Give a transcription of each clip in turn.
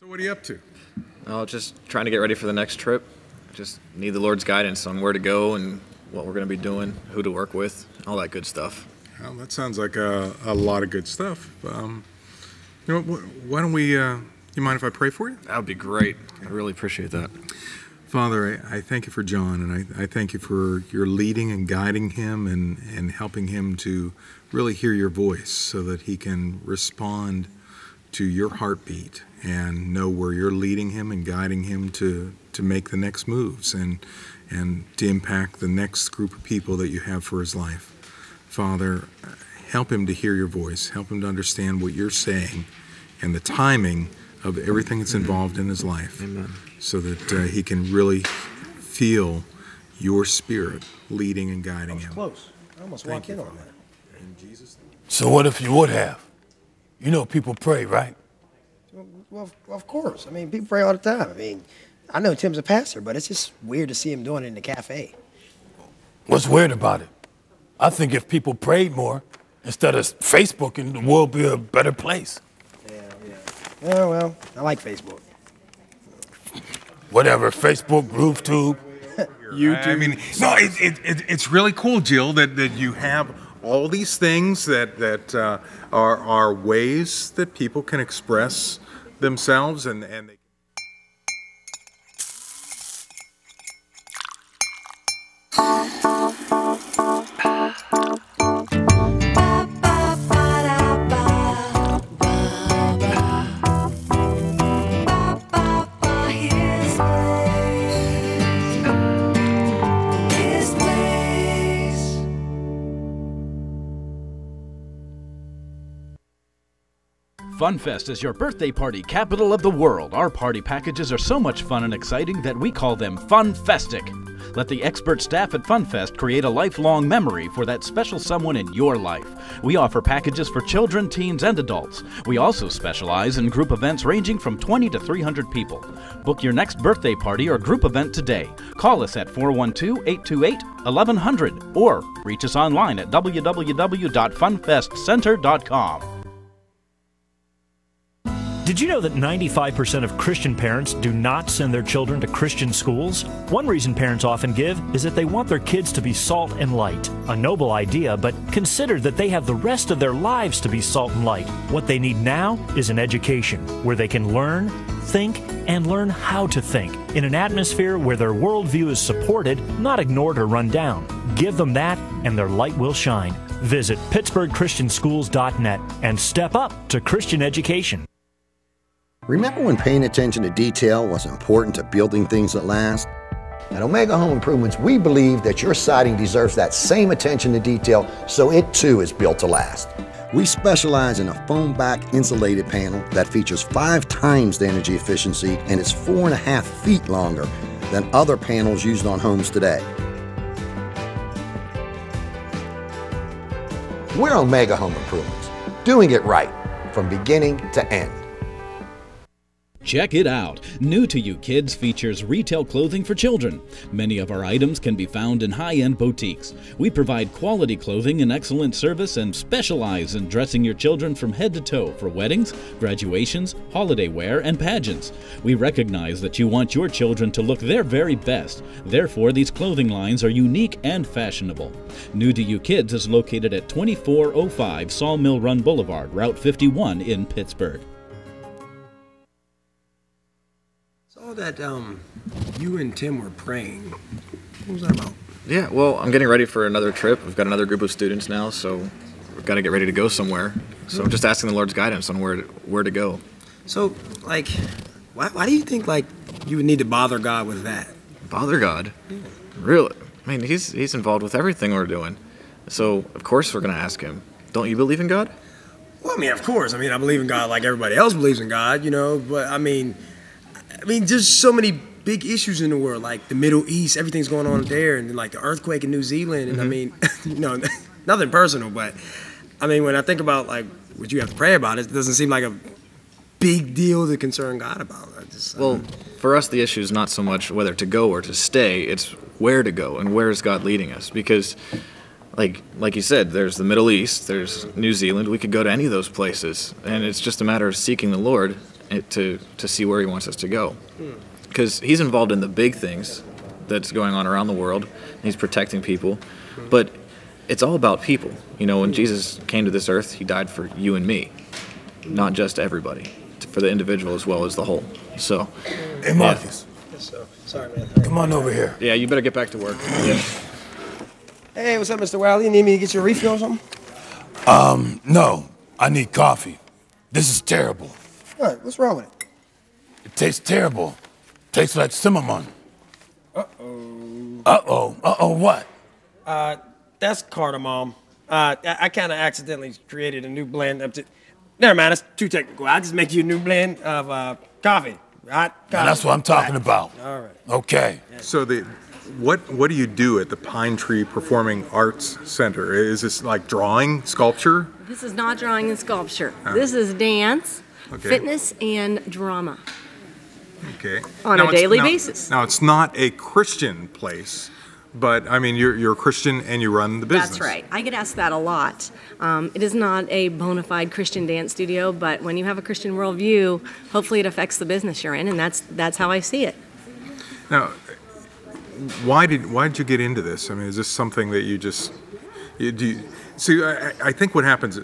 So what are you up to? Oh, just trying to get ready for the next trip. Just need the Lord's guidance on where to go and what we're going to be doing, who to work with, all that good stuff. Well, that sounds like a lot of good stuff. Why don't we, you mind if I pray for you? That would be great. I really appreciate that. Father, I thank you for John, and I thank you for your leading and guiding him and helping him to really hear your voice so that he can respond to your heartbeat and know where you're leading him and guiding him to make the next moves and to impact the next group of people that you have for his life. Father, help him to hear your voice. Help him to understand what you're saying and the timing of everything that's involved in his life. Amen. So that he can really feel your spirit leading and guiding him. Close. I almost walked in on that. In Jesus' name. So what if you would have? You know people pray, right? Well, of course. I mean, people pray all the time. I mean, I know Tim's a pastor, but it's just weird to see him doing it in the cafe. What's weird about it? I think if people prayed more, instead of Facebooking, the world would be a better place. Yeah, well, I like Facebook. Whatever, Facebook, RoofTube. YouTube. I mean, no, it's really cool, Jill, that you have all these things that are ways that people can express themselves and they. FunFest is your birthday party capital of the world. Our party packages are so much fun and exciting that we call them Funfestic. Let the expert staff at FunFest create a lifelong memory for that special someone in your life. We offer packages for children, teens, and adults. We also specialize in group events ranging from 20 to 300 people. Book your next birthday party or group event today. Call us at 412-828-1100 or reach us online at www.funfestcenter.com. Did you know that 95% of Christian parents do not send their children to Christian schools? One reason parents often give is that they want their kids to be salt and light. A noble idea, but consider that they have the rest of their lives to be salt and light. What they need now is an education where they can learn, think, and learn how to think in an atmosphere where their worldview is supported, not ignored or run down. Give them that, and their light will shine. Visit PittsburghChristianSchools.net and step up to Christian education. Remember when paying attention to detail was important to building things that last? At Omega Home Improvements, we believe that your siding deserves that same attention to detail so it too is built to last. We specialize in a foam back insulated panel that features 5 times the energy efficiency and is 4.5 feet longer than other panels used on homes today. We're Omega Home Improvements, doing it right from beginning to end. Check it out. New to You Kids features retail clothing for children. Many of our items can be found in high-end boutiques. We provide quality clothing and excellent service and specialize in dressing your children from head to toe for weddings, graduations, holiday wear, and pageants. We recognize that you want your children to look their very best. Therefore, these clothing lines are unique and fashionable. New to You Kids is located at 2405 Sawmill Run Boulevard, Route 51 in Pittsburgh. All that you and Tim were praying, what was that about? Yeah, well, I'm getting ready for another trip. We've got another group of students now, so we've got to get ready to go somewhere. So I'm just asking the Lord's guidance on where to go. So, like, why do you think, like, you would need to bother God with that? Bother God? Yeah. Really? I mean, he's involved with everything we're doing. So, of course we're going to ask him. Don't you believe in God? Well, I mean, of course. I mean, I believe in God like everybody else believes in God, you know, but I mean, there's so many big issues in the world, like the Middle East, everything's going on there, and then, like, the earthquake in New Zealand, and I mean, you know, nothing personal, but I mean, when I think about, like, what you have to pray about, it doesn't seem like a big deal to concern God about. Well, for us, the issue is not so much whether to go or to stay, it's where to go and where is God leading us, because like you said, there's the Middle East, there's New Zealand, we could go to any of those places, and it's just a matter of seeking the Lord to see where he wants us to go. Because he's involved in the big things that's going on around the world. And he's protecting people. But it's all about people. You know, when Jesus came to this earth, he died for you and me, not just everybody, for the individual as well as the whole. So, Hey, Marcus. Yes, sir. Sorry, man. Come on over here. yeah, you better get back to work. Yeah. Hey, what's up, Mr. Wiley? You need me to get you a refill or something? No, I need coffee. This is terrible. What? What's wrong with it? It tastes terrible. Tastes like cinnamon. Uh-oh, what? That's cardamom. I kind of accidentally created a new blend. Never mind, that's too technical. I'll just make you a new blend of coffee. Hot coffee. Now, that's what I'm talking about. All right. Okay. So what do you do at the Pinetree Performing Arts Center? Is this like drawing, sculpture? This is not drawing and sculpture. This is dance, fitness, and drama. Okay. On a daily basis. Now, it's not a Christian place, but I mean, you're a Christian and you run the business. That's right. I get asked that a lot. It is not a bona fide Christian dance studio, but when you have a Christian worldview, hopefully it affects the business you're in, and that's how I see it. Now, why did you get into this? I mean, is this something that see, I think what happens,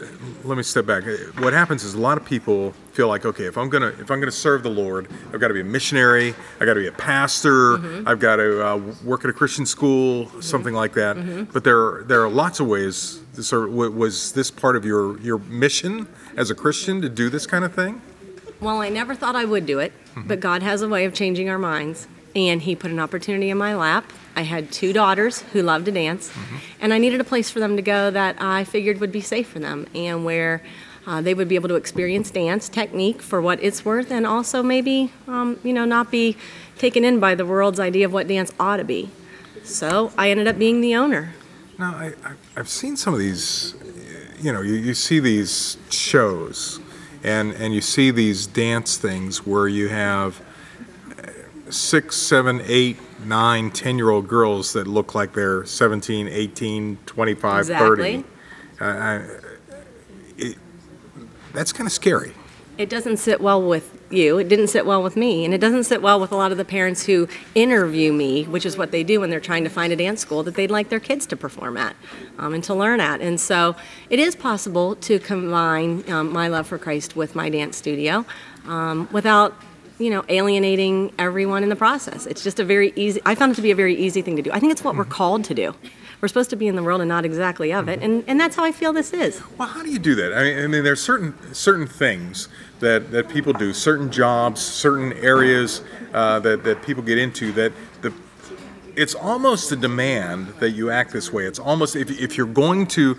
let me step back. What happens is a lot of people feel like, okay, if I'm gonna serve the Lord, I've got to be a missionary, I've got to be a pastor, I've got to work at a Christian school, something like that. But there are lots of ways. Was this part of your mission as a Christian to do this kind of thing? Well, I never thought I would do it, but God has a way of changing our minds, and He put an opportunity in my lap. I had 2 daughters who loved to dance, and I needed a place for them to go that I figured would be safe for them, and where they would be able to experience dance technique for what it's worth, and also maybe, not be taken in by the world's idea of what dance ought to be. So I ended up being the owner. Now, I've seen some of these, you see these shows, and you see these dance things where you have 6, 7, 8, 9, 10-year-old girls that look like they're 17, 18, 25, Exactly. 30. That's kind of scary. It doesn't sit well with you. It didn't sit well with me. And it doesn't sit well with a lot of the parents who interview me, which is what they do when they're trying to find a dance school that they'd like their kids to perform at and to learn at. And so it is possible to combine my love for Christ with my dance studio without alienating everyone in the process. It's just I found it to be a very easy thing to do. I think it's what we're called to do. We're supposed to be in the world and not exactly of it, and that's how I feel this is. Well, how do you do that? I mean, there's certain things that people do, certain jobs, certain areas that people get into that it's almost a demand that you act this way. It's almost if you're going to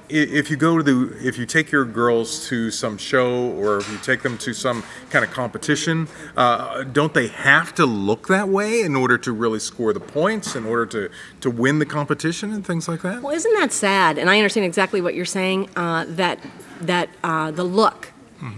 if you take your girls to some show or if you take them to some kind of competition, don't they have to look that way in order to really score the points, in order to win the competition and things like that? Well, isn't that sad? And I understand exactly what you're saying. That the look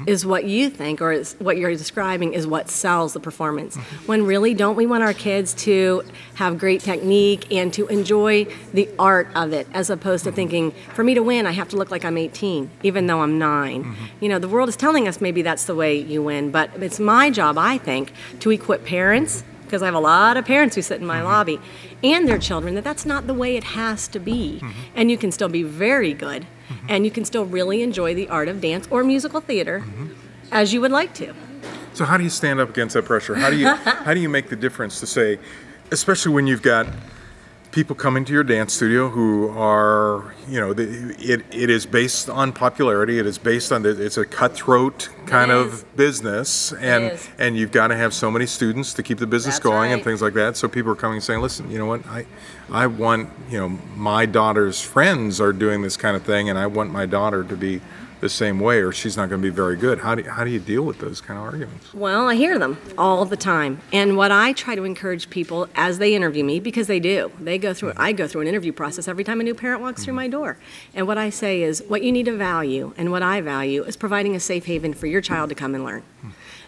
is what you think, or is what you're describing is what sells the performance. When really, don't we want our kids to have great technique and to enjoy the art of it, as opposed to thinking, for me to win, I have to look like I'm 18, even though I'm 9. The world is telling us maybe that's the way you win, but it's my job, I think, to equip parents, because I have a lot of parents who sit in my lobby, and their children, that's not the way it has to be. And you can still be very good, and you can still really enjoy the art of dance or musical theater as you would like to. So how do you stand up against that pressure? How do you make the difference to say, especially when you've got people coming to your dance studio who are, it is based on popularity. It is based on it's a cutthroat kind of business, and you've got to have so many students to keep the business going and things like that. So people are coming and saying, listen, you know what, I want, my daughter's friends are doing this kind of thing, and I want my daughter to be the same way, or she's not going to be very good. How do you deal with those kind of arguments? Well, I hear them all the time, and what I try to encourage people as they interview me, because I go through an interview process every time a new parent walks through my door, and what I say is, what you need to value, and what I value, is providing a safe haven for your child to come and learn.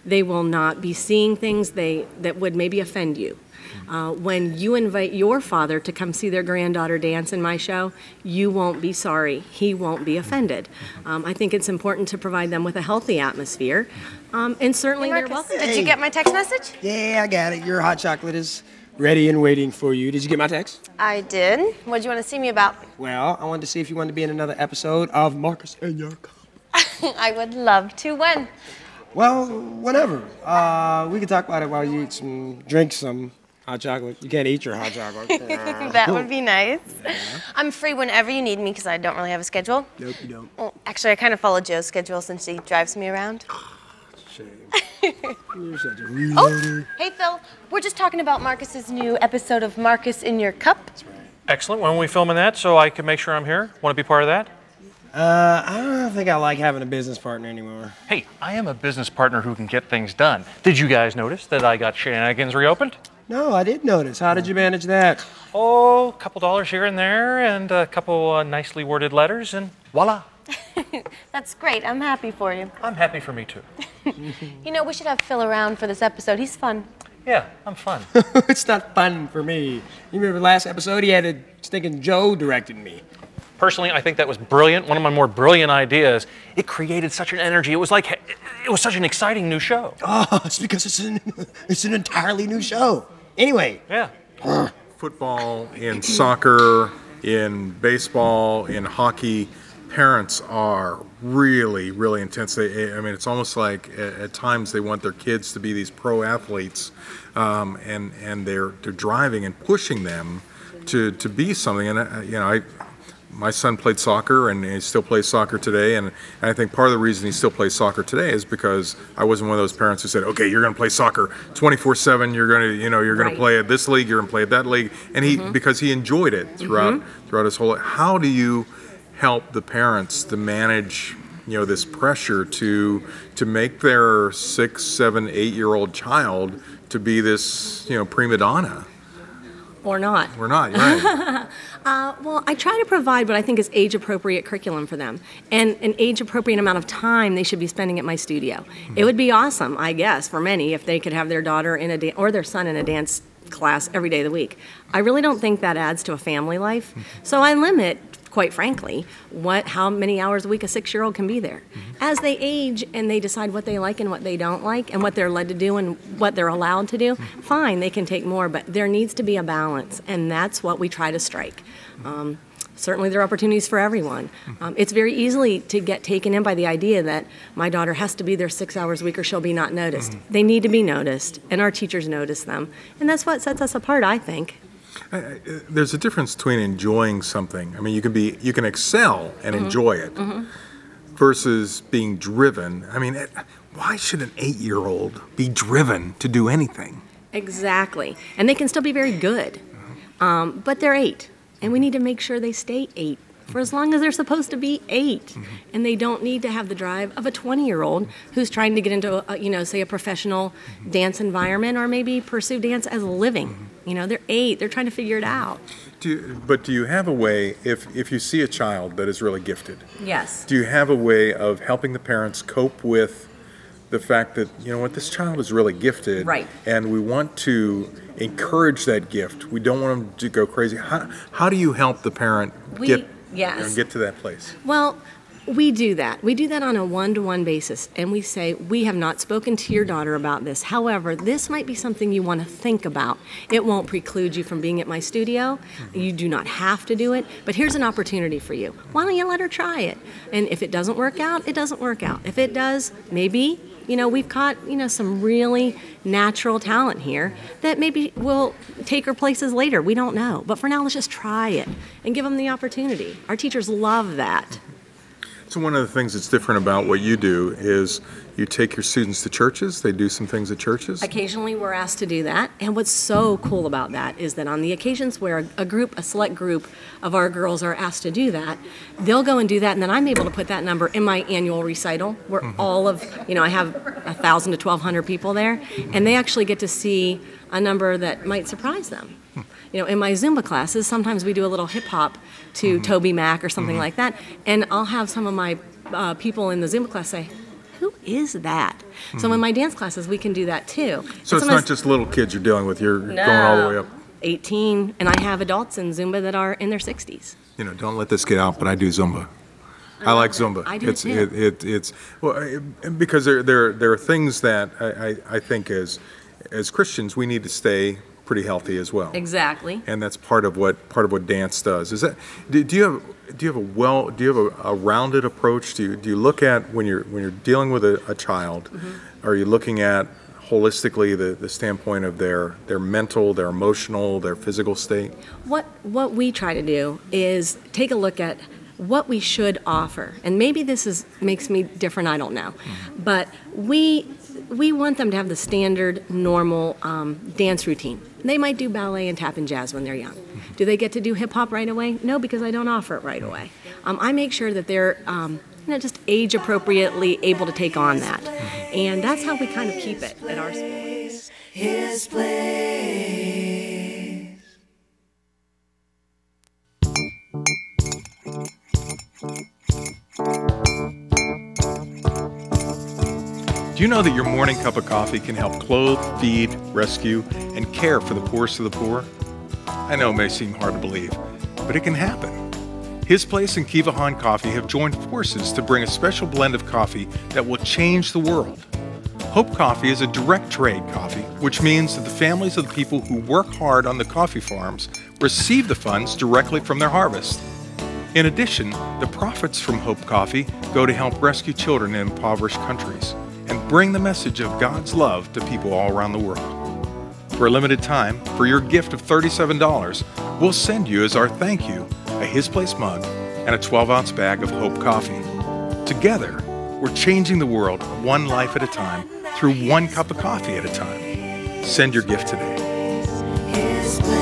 They will not be seeing things that would maybe offend you. When you invite your father to come see their granddaughter dance in my show, you won't be sorry. He won't be offended. I think it's important to provide them with a healthy atmosphere. And certainly they're welcome. Did you get my text message? Yeah, I got it. Your hot chocolate is ready and waiting for you. Did you get my text? I did. What do you want to see me about? Well, I wanted to see if you wanted to be in another episode of Marcus and your Cup. I would love to. When? Well, whenever. We can talk about it while you drink some hot chocolate. You can't eat your hot chocolate. That would be nice. I'm free whenever you need me because I don't really have a schedule. Nope, you don't. Well, actually, I kind of follow Joe's schedule since he drives me around. Shame. You're such a reloader. Hey, Phil. We're just talking about Marcus's new episode of Marcus in Your Cup. That's right. Excellent. When are we filming that so I can make sure I'm here? Want to be part of that? I don't think I like having a business partner anymore. Hey, I am a business partner who can get things done. Did you guys notice that I got Shenanigans reopened? No, I did notice. How did you manage that? Oh, a couple dollars here and there and a couple nicely worded letters and voila. That's great. I'm happy for you. I'm happy for me too. You know, we should have Phil around for this episode. He's fun. Yeah, I'm fun. It's not fun for me. You remember the last episode? He had a stinking Joe directing me. Personally, I think that was brilliant. One of my more brilliant ideas. It created such an energy. It was like, it was such an exciting new show. Oh, it's because it's an entirely new show. Anyway. Yeah. Football, in soccer, in baseball, in hockey, parents are really, really intense. I mean, it's almost like at times they want their kids to be these pro athletes, and they're driving and pushing them to be something. And my son played soccer, and he still plays soccer today. And I think part of the reason he still plays soccer today is because I wasn't one of those parents who said, "Okay, you're going to play soccer 24/7. You're going to, you're going to play at this league. You're going to play at that league." And because he enjoyed it throughout his whole life. How do you help the parents to manage, this pressure to make their 6, 7, 8-year-old child to be this, prima donna? Or not. Or not, right. Well, I try to provide what I think is age-appropriate curriculum for them and an age-appropriate amount of time they should be spending at my studio. It would be awesome, I guess, for many if they could have their daughter or their son in a dance class every day of the week. I really don't think that adds to a family life, so I limit, quite frankly, how many hours a week a 6-year-old can be there. As they age and they decide what they like and what they don't like and what they're led to do and what they're allowed to do, fine, they can take more, but there needs to be a balance, and that's what we try to strike. Certainly there are opportunities for everyone. It's very easily to get taken in by the idea that my daughter has to be there 6 hours a week or she'll be not noticed. They need to be noticed, and our teachers notice them, and that's what sets us apart, I think. There's a difference between enjoying something. I mean, you can excel and enjoy it versus being driven. I mean, why should an 8-year-old be driven to do anything? Exactly. And they can still be very good, but they're 8, and we need to make sure they stay 8 for as long as they're supposed to be 8. And they don't need to have the drive of a 20-year-old who's trying to get into, say, a professional dance environment or maybe pursue dance as a living. They're 8. They're trying to figure it out. But do you have a way, if you see a child that is really gifted, yes, do you have a way of helping the parents cope with the fact that, this child is really gifted, right, and we want to encourage that gift. We don't want them to go crazy. How do you help the parent get to that place? Well, we do that. We do that on a one-to-one basis, and we say, we have not spoken to your daughter about this. However, this might be something you want to think about. It won't preclude you from being at my studio. You do not have to do it, but here's an opportunity for you. Why don't you let her try it? And if it doesn't work out, it doesn't work out. If it does, maybe, we've caught, some really natural talent here that maybe will take her places later. We don't know. But for now, let's just try it and give them the opportunity. Our teachers love that. So one of the things that's different about what you do is you take your students to churches. They do some things at churches. Occasionally we're asked to do that. And what's so cool about that is that on the occasions where a select group of our girls are asked to do that, they'll go and do that. And then I'm able to put that number in my annual recital where all of, I have 1,000 to 1,200 people there. And they actually get to see a number that might surprise them. In my Zumba classes, sometimes we do a little hip hop to Toby Mac or something like that, and I'll have some of my people in the Zumba class say, "Who is that? So in my dance classes, we can do that too. So it's not just little kids you're dealing with. You're going all the way up. 18, and I have adults in Zumba that are in their 60s. Don't let this get out, but I do Zumba. I like Zumba. I do too. It's well, because there are things that I think as Christians we need to stay pretty healthy as well. Exactly. And that's part of what dance does. Is that do you have a rounded approach? Do you look at when you're dealing with a child? Mm-hmm. Are you looking at holistically the standpoint of their mental, their emotional, their physical state? What we try to do is take a look at what we should offer, and maybe this makes me different. I don't know, but we want them to have the standard, normal dance routine. They might do ballet and tap and jazz when they're young. Do they get to do hip hop right away? No, because I don't offer it right away. I make sure that they're just age appropriately able to take on that, and that's how we kind of keep it at our school. His place. Do you know that your morning cup of coffee can help clothe, feed, rescue, and care for the poorest of the poor? I know it may seem hard to believe, but it can happen. His Place and Kiva Han Coffee have joined forces to bring a special blend of coffee that will change the world. Hope Coffee is a direct trade coffee, which means that the families of the people who work hard on the coffee farms receive the funds directly from their harvest. In addition, the profits from Hope Coffee go to help rescue children in impoverished countries and bring the message of God's love to people all around the world. For a limited time, for your gift of $37, we'll send you as our thank you a His Place mug and a 12-ounce bag of Hope Coffee. Together, we're changing the world one life at a time through one cup of coffee at a time. Send your gift today. His Place.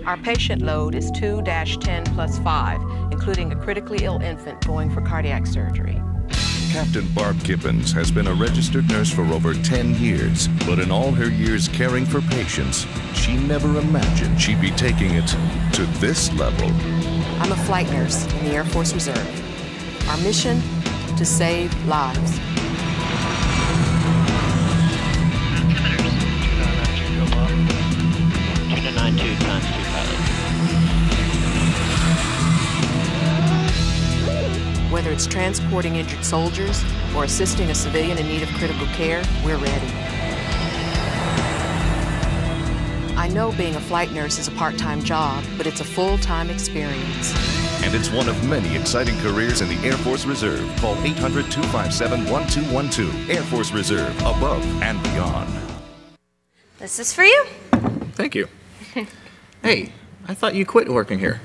Our patient load is 2-10 plus 5, including a critically ill infant going for cardiac surgery. Captain Barb Gibbons has been a registered nurse for over 10 years, but in all her years caring for patients, she never imagined she'd be taking it to this level. I'm a flight nurse in the Air Force Reserve. Our mission, to save lives. Whether it's transporting injured soldiers or assisting a civilian in need of critical care, we're ready. I know being a flight nurse is a part-time job, but it's a full-time experience. And it's one of many exciting careers in the Air Force Reserve. Call 800-257-1212. Air Force Reserve, above and beyond. This is for you. Thank you. Hey, I thought you quit working here.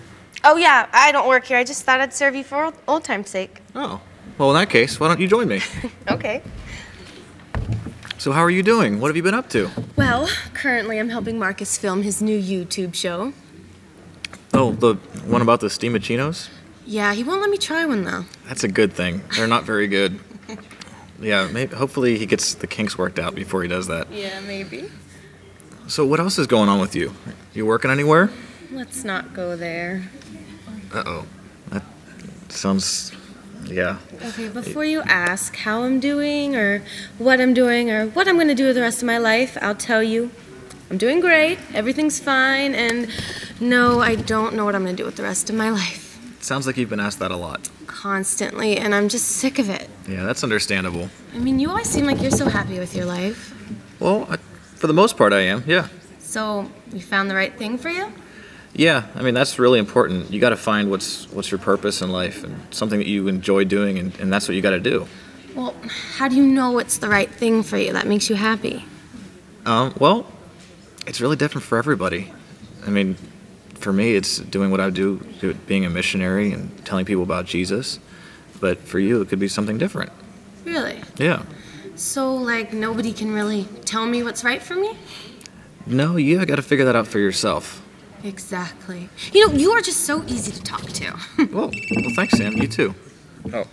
Oh yeah, I don't work here. I just thought I'd serve you for old time's sake. Oh, well in that case, why don't you join me? Okay. So how are you doing? What have you been up to? Well, currently I'm helping Marcus film his new YouTube show. Oh, the one about the steamachinos? Yeah, he won't let me try one though. That's a good thing. They're not very good. Yeah, hopefully he gets the kinks worked out before he does that. Yeah, maybe. So what else is going on with you? You working anywhere? Let's not go there. Uh-oh. That sounds... yeah. Okay, before you ask how I'm doing or what I'm doing or what I'm going to do with the rest of my life, I'll tell you I'm doing great, everything's fine, and no, I don't know what I'm going to do with the rest of my life. Sounds like you've been asked that a lot. Constantly, and I'm just sick of it. Yeah, that's understandable. I mean, you always seem like you're so happy with your life. Well, for the most part I am, yeah. So, you found the right thing for you? Yeah, I mean, that's really important. You got to find what's your purpose in life and something that you enjoy doing, and that's what you got to do. Well, how do you know it's the right thing for you that makes you happy? Well, it's really different for everybody. I mean, for me, it's doing what I do, being a missionary and telling people about Jesus. But for you, it could be something different. Really? Yeah. So, like, nobody can really tell me what's right for me? No, you got to figure that out for yourself. Exactly. You know, you are just so easy to talk to. Well, thanks, Sam. You too. Oh,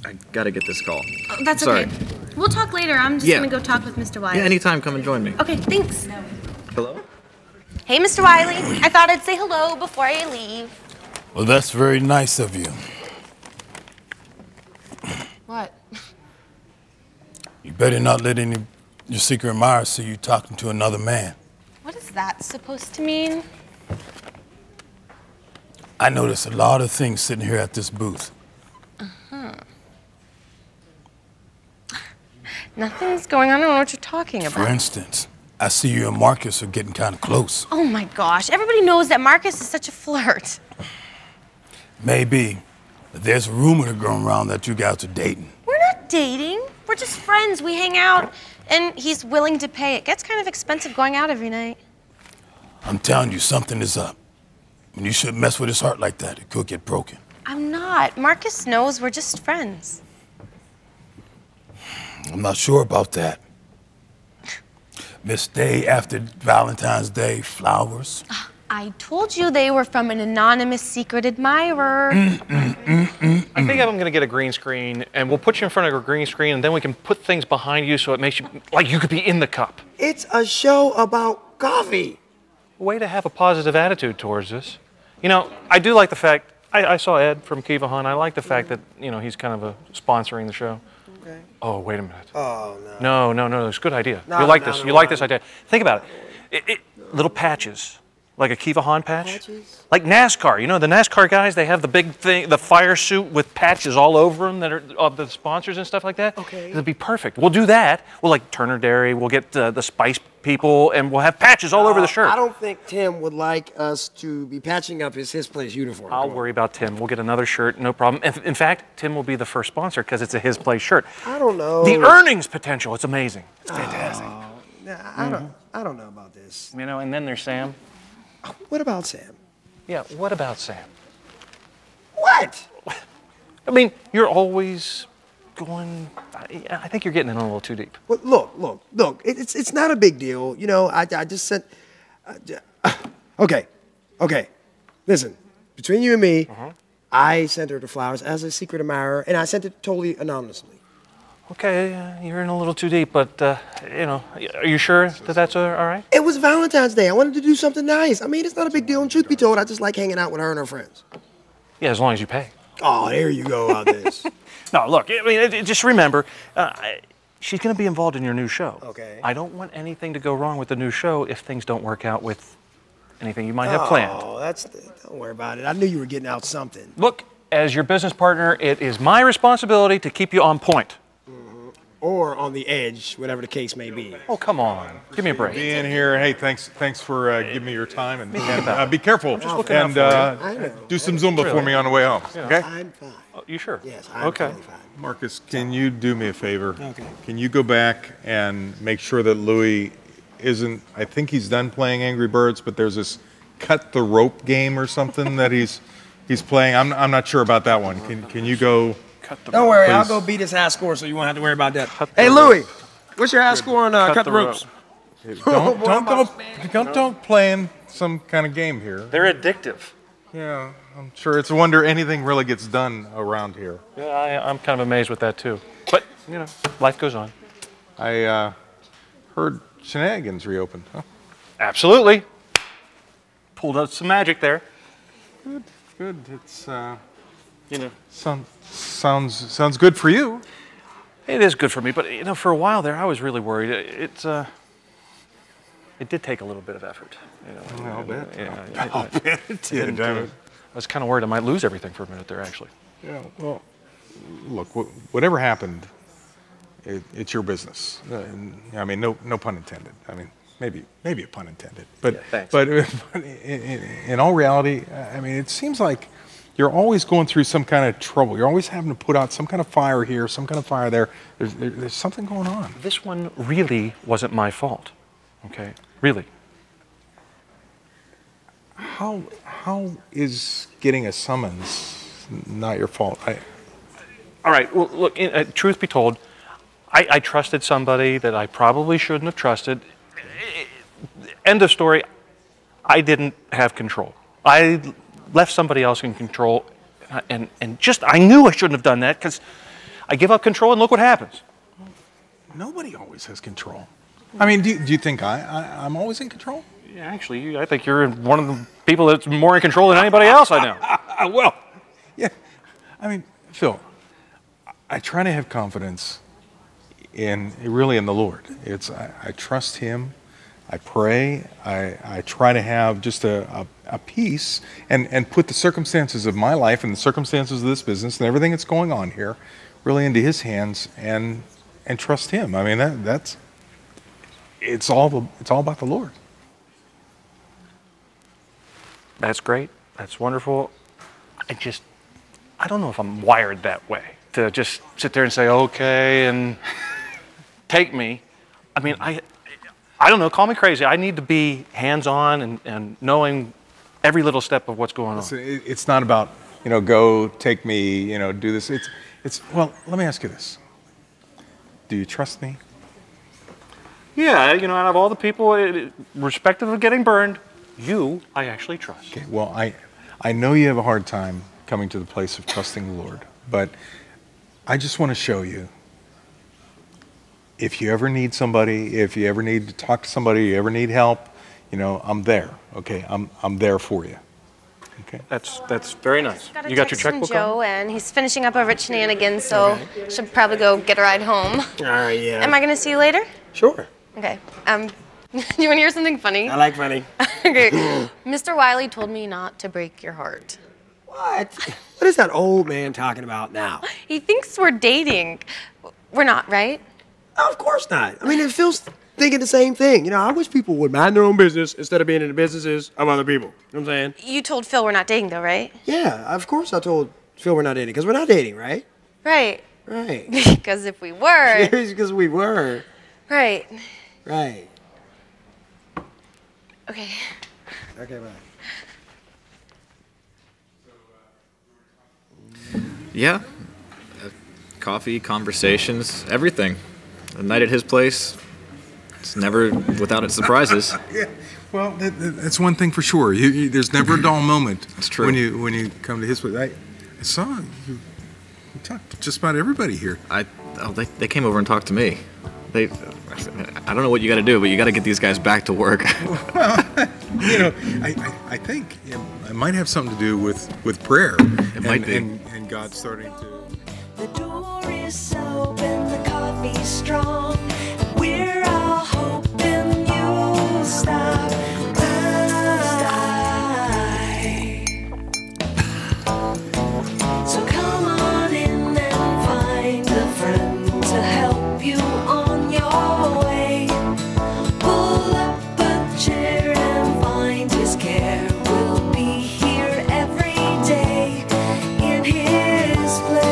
I gotta get this call. Oh, that's Sorry. okay. We'll talk later. I'm just gonna go talk with Mr. Wiley. Yeah, anytime. Come and join me. Okay, thanks. Hello? Hey, Mr. Wiley. I thought I'd say hello before I leave. Well, that's very nice of you. What? You better not let any your secret admirers see you talking to another man. What is that supposed to mean? I notice a lot of things sitting here at this booth. Uh-huh. Nothing's going on. I don't know what you're talking about. For instance, I see you and Marcus are getting kind of close. Oh my gosh, everybody knows that Marcus is such a flirt. Maybe, but there's a rumor going around that you guys are dating. We're not dating. We're just friends. We hang out, and he's willing to pay. It gets kind of expensive going out every night. I'm telling you, something is up. And you shouldn't mess with his heart like that. It could get broken. I'm not. Marcus knows we're just friends. I'm not sure about that. Miss Day after Valentine's Day, flowers. I told you they were from an anonymous secret admirer. I think I'm going to get a green screen, and we'll put you in front of a green screen, and then we can put things behind you so it makes you like you could be in the cup. It's a show about coffee. Way to have a positive attitude towards this. You know, I do like the fact, I saw Ed from Kiva Hunt. I like the fact that, you know, he's kind of sponsoring the show. Okay. Oh, wait a minute. Oh, no. No, it's a good idea. No, you like no, this. no, You no, like no. this idea. Think about it. Little patches. Like a Kiva Han patch? Patches? Like NASCAR. You know, the NASCAR guys, they have the big thing, the fire suit with patches all over them that are of the sponsors and stuff like that. Okay. It'll be perfect. We'll do that. We'll like Turner Dairy, we'll get the Spice people, and we'll have patches all over the shirt. I don't think Tim would like us to be patching up his place uniform. I'll worry about Tim. We'll get another shirt, no problem. In fact, Tim will be the first sponsor because it's a his place shirt. I don't know. The earnings potential, it's amazing. It's fantastic. I don't know about this. You know, and then there's Sam. What about Sam? Yeah, what about Sam? What? I mean, you're always going, I think you're getting in a little too deep. Well, look. It's not a big deal. You know, I just sent. Okay. Listen, between you and me, I sent her the flowers as a secret admirer, and I sent it totally anonymously. Okay, you're in a little too deep, but, you know, are you sure that that's all right? It was Valentine's Day. I wanted to do something nice. I mean, it's not a big deal, and truth be told, I just like hanging out with her and her friends. Yeah, as long as you pay. Oh, there you go about this. No, look, I mean, just remember, she's going to be involved in your new show. Okay. I don't want anything to go wrong with the new show if things don't work out with anything you might have planned. Oh, don't worry about it. I knew you were getting out something. Look, as your business partner, it is my responsibility to keep you on point. Or on the edge, whatever the case may be. Oh, come on. Give me a break. Being here, hey, thanks for giving me your time, and be careful, looking and out for do some Zumba for me on the way home. Okay? I'm fine. Oh, you sure? Yes, I'm totally fine. Marcus, can you do me a favor? Okay. Can you go back and make sure that Louis isn't? I think he's done playing Angry Birds, but there's this cut the rope game or something that he's playing. I'm not sure about that one. Can you go? Don't worry, Please. I'll go beat his high score so you won't have to worry about that. Hey, Louis, what's your high score on Cut the Ropes? Don't play in some kind of game here. They're addictive. Yeah, I'm sure it's a wonder anything really gets done around here. Yeah, I'm kind of amazed with that too. But, you know, life goes on. I heard Shenanigans reopened. Huh? Absolutely. Pulled out some magic there. Good. It's You know, sounds good for you. it is good for me, but you know, for a while there, I was really worried. It did take a little bit of effort. You know, I'll bet. Yeah, I'll bet it did. I was kind of worried I might lose everything for a minute there, actually. Yeah. Well, look, whatever happened, it's your business. I mean, no pun intended. I mean, maybe a pun intended. But Yeah, thanks. but in all reality, I mean, it seems like you're always going through some kind of trouble. You're always having to put out some kind of fire here, some kind of fire there. There's something going on. This one really wasn't my fault. Okay, really. How is getting a summons not your fault? All right, well, look, truth be told, I trusted somebody that I probably shouldn't have trusted. End of story. I didn't have control. I left somebody else in control, and just, I knew I shouldn't have done that because I give up control and look what happens. Nobody always has control. I mean, do you think I'm always in control? Yeah, actually, I think you're one of the people that's more in control than anybody else I know. Well, yeah. I mean, Phil, I try to have confidence in the Lord. I trust Him. I pray. I try to have just a peace and put the circumstances of my life and the circumstances of this business and everything that's going on here really into His hands and trust Him. I mean, it's all about the Lord. That's great. That's wonderful. I don't know if I'm wired that way to just sit there and say, okay, and take me. I mean, I don't know, call me crazy. I need to be hands-on and knowing every little step of what's going on. It's not about, go, take me, do this. Well, let me ask you this. Do you trust me? Yeah, out of all the people, respective of getting burned, I actually trust. Okay, well, I know you have a hard time coming to the place of trusting the Lord, but I just want to show you, if you ever need somebody, if you ever need to talk to somebody, you ever need help, I'm there, okay? I'm there for you, okay? That's very nice. You got your checkbook Joe, and he's finishing up over at Shenanigans, so should probably go get a ride home. All right, yeah. Am I going to see you later? Sure. Okay. You want to hear something funny? I like funny. Okay. Mr. Wiley told me not to break your heart. What? What is that old man talking about now? He thinks we're dating. We're not, right? Oh, of course not. I mean, it feels thinking the same thing. I wish people would mind their own business instead of being in the businesses of other people. You know what I'm saying? You told Phil we're not dating, though, right? Yeah, of course I told Phil we're not dating, because we're not dating, right? Right. Right. Because if we were... Because we were. Right. Right. Okay. Okay, bye. Yeah. Coffee, conversations, everything. A night at his place, it's never without its surprises. Yeah. Well, that's one thing for sure. There's never a dull moment. It's true. When you come to his place. I saw you talked to just about everybody here. They came over and talked to me. I don't know what you got to do, but you got to get these guys back to work. Well, I think it might have something to do with prayer. It might be. And God starting to. The door is open, the coffee's strong. We're all hoping you'll stop by. So come on in and find a friend to help you on your way. Pull up a chair and find his care. We'll be here every day in his place.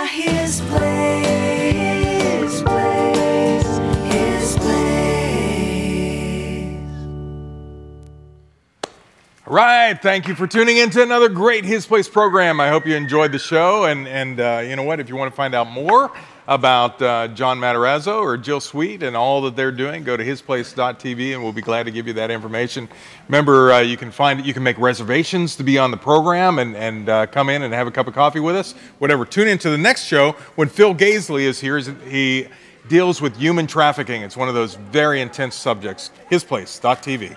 His place, his place. All right, thank you for tuning in to another great His Place program. I hope you enjoyed the show, and you know what? If you want to find out more about John Matarazzo or Jill Sweet and all that they're doing, go to hisplace.tv, and we'll be glad to give you that information. Remember, you can make reservations to be on the program and come in and have a cup of coffee with us. Whatever. Tune in to the next show when Phil Gaisley is here. He deals with human trafficking. It's one of those very intense subjects. Hisplace.tv.